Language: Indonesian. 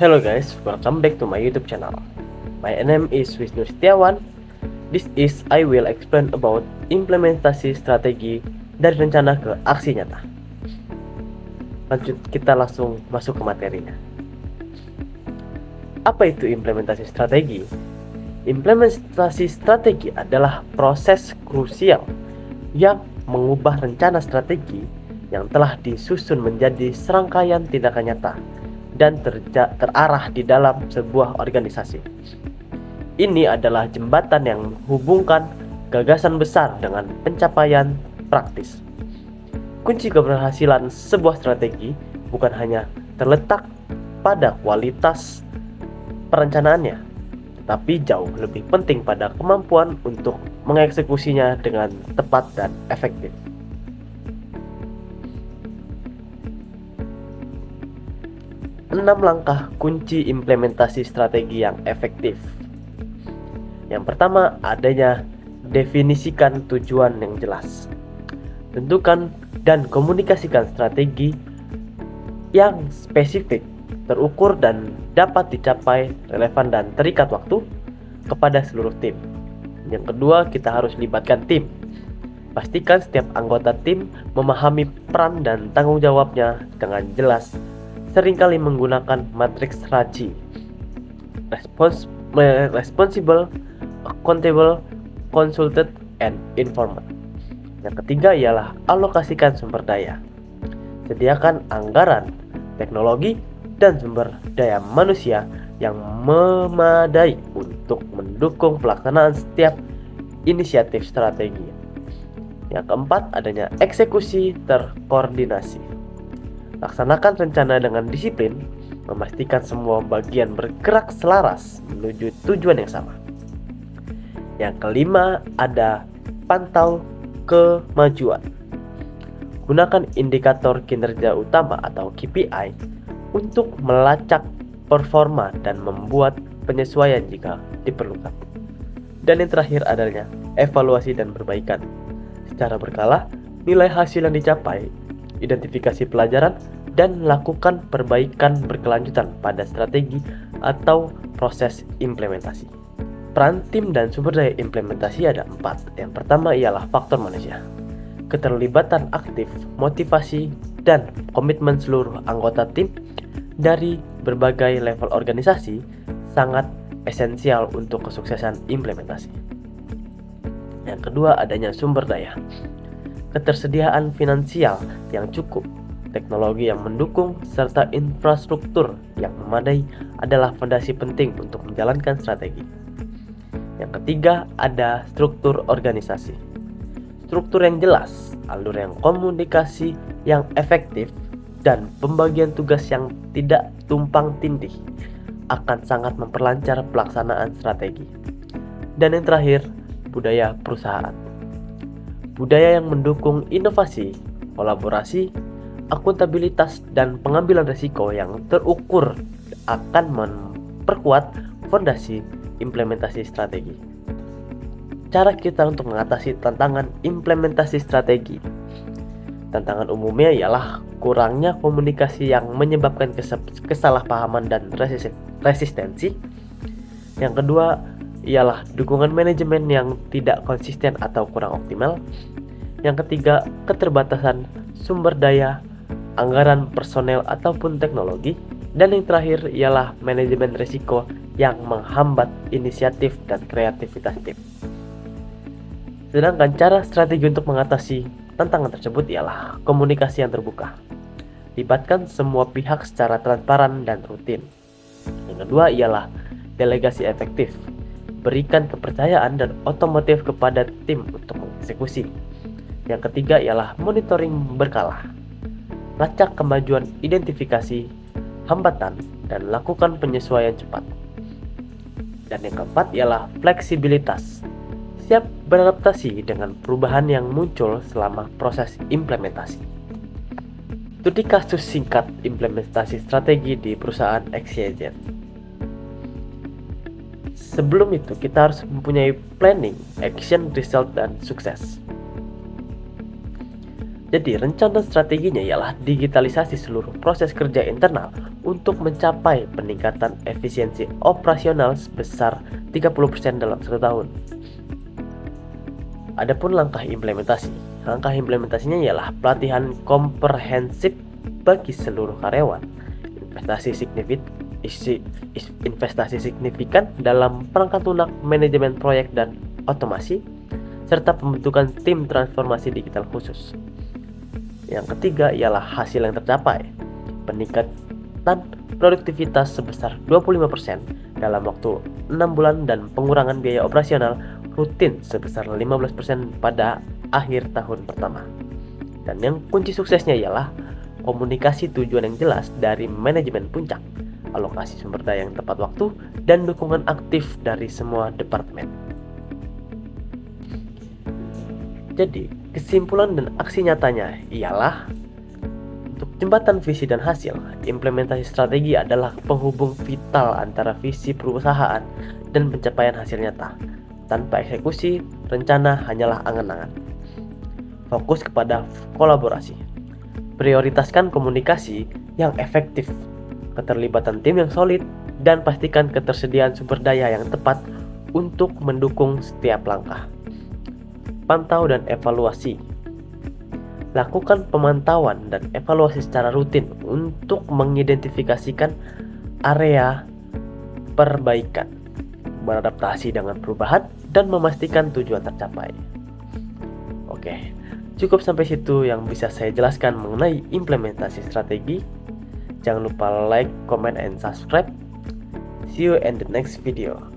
Hello guys, welcome back to my YouTube channel. My name is Wisnu Setiawan. This is I will explain about implementasi strategi dari rencana ke aksi nyata. Lanjut, kita langsung masuk ke materinya. Apa itu implementasi strategi? Implementasi strategi adalah proses krusial yang mengubah rencana strategi yang telah disusun menjadi serangkaian tindakan nyata dan terarah di dalam sebuah organisasi. Ini adalah jembatan yang menghubungkan gagasan besar dengan pencapaian praktis. Kunci keberhasilan sebuah strategi bukan hanya terletak pada kualitas perencanaannya, tetapi jauh lebih penting pada kemampuan untuk mengeksekusinya dengan tepat dan efektif. Enam langkah kunci implementasi strategi yang efektif. Yang pertama, adanya definisikan tujuan yang jelas. Tentukan dan komunikasikan strategi yang spesifik, terukur dan dapat dicapai, relevan dan terikat waktu kepada seluruh tim. Yang kedua, kita harus libatkan tim. Pastikan setiap anggota tim memahami peran dan tanggung jawabnya dengan jelas. Seringkali menggunakan matriks RACI: responsible, accountable, consulted, and informed. Yang ketiga ialah alokasikan sumber daya. Sediakan anggaran, teknologi, dan sumber daya manusia yang memadai untuk mendukung pelaksanaan setiap inisiatif strategi. Yang keempat, adanya eksekusi terkoordinasi. Laksanakan rencana dengan disiplin, memastikan semua bagian bergerak selaras menuju tujuan yang sama. Yang kelima, ada pantau kemajuan. Gunakan indikator kinerja utama atau KPI untuk melacak performa dan membuat penyesuaian jika diperlukan. Dan yang terakhir adalah evaluasi dan perbaikan. Secara berkala, nilai hasil yang dicapai, identifikasi pelajaran, dan lakukan perbaikan berkelanjutan pada strategi atau proses implementasi. Peran tim dan sumber daya implementasi ada 4. Yang pertama ialah faktor manusia. Keterlibatan aktif, motivasi, dan komitmen seluruh anggota tim dari berbagai level organisasi sangat esensial untuk kesuksesan implementasi. Yang kedua, adanya sumber daya. Ketersediaan finansial yang cukup, teknologi yang mendukung, serta infrastruktur yang memadai adalah fondasi penting untuk menjalankan strategi. Yang ketiga, ada struktur organisasi. Struktur yang jelas, alur yang komunikasi yang efektif, dan pembagian tugas yang tidak tumpang tindih akan sangat memperlancar pelaksanaan strategi. Dan yang terakhir, budaya perusahaan. Budaya yang mendukung inovasi, kolaborasi, akuntabilitas, dan pengambilan risiko yang terukur akan memperkuat fondasi implementasi strategi. Cara kita untuk mengatasi tantangan implementasi strategi. Tantangan umumnya ialah kurangnya komunikasi yang menyebabkan kesalahpahaman dan resistensi. Yang kedua ialah dukungan manajemen yang tidak konsisten atau kurang optimal. Yang ketiga, keterbatasan sumber daya, anggaran personel ataupun teknologi. Dan yang terakhir ialah manajemen risiko yang menghambat inisiatif dan kreativitas tim. Sedangkan cara strategi untuk mengatasi tantangan tersebut ialah komunikasi yang terbuka. Libatkan semua pihak secara transparan dan rutin. Yang kedua ialah delegasi efektif. Berikan kepercayaan dan otomotif kepada tim untuk mengeksekusi. Yang ketiga ialah monitoring berkala. Lacak kemajuan, identifikasi hambatan, dan lakukan penyesuaian cepat. Dan yang keempat ialah fleksibilitas. Siap beradaptasi dengan perubahan yang muncul selama proses implementasi. Studi kasus singkat implementasi strategi di perusahaan XYZ. Sebelum itu, kita harus mempunyai planning, action, result, dan sukses. Jadi, rencana strateginya ialah digitalisasi seluruh proses kerja internal untuk mencapai peningkatan efisiensi operasional sebesar 30% dalam 1 tahun. Adapun langkah implementasi. Langkah implementasinya ialah pelatihan komprehensif bagi seluruh karyawan, investasi signifikan dalam perangkat lunak manajemen proyek dan otomasi, serta pembentukan tim transformasi digital khusus. Yang ketiga ialah hasil yang tercapai, peningkatan produktivitas sebesar 25% dalam waktu 6 bulan dan pengurangan biaya operasional rutin sebesar 15% pada akhir tahun pertama. Dan yang kunci suksesnya ialah komunikasi tujuan yang jelas dari manajemen puncak, alokasi sumber daya yang tepat waktu, dan dukungan aktif dari semua departemen. Jadi, kesimpulan dan aksi nyatanya ialah untuk jembatan visi dan hasil, implementasi strategi adalah penghubung vital antara visi perusahaan dan pencapaian hasil nyata. Tanpa eksekusi, rencana hanyalah angan-angan. Fokus kepada kolaborasi. Prioritaskan komunikasi yang efektif, keterlibatan tim yang solid, dan pastikan ketersediaan sumber daya yang tepat untuk mendukung setiap langkah. Pantau dan evaluasi. Lakukan pemantauan dan evaluasi secara rutin untuk mengidentifikasikan area perbaikan, beradaptasi dengan perubahan, dan memastikan tujuan tercapai. Oke, cukup sampai situ yang bisa saya jelaskan mengenai implementasi strategi. Jangan lupa like, comment, and subscribe. See you in the next video.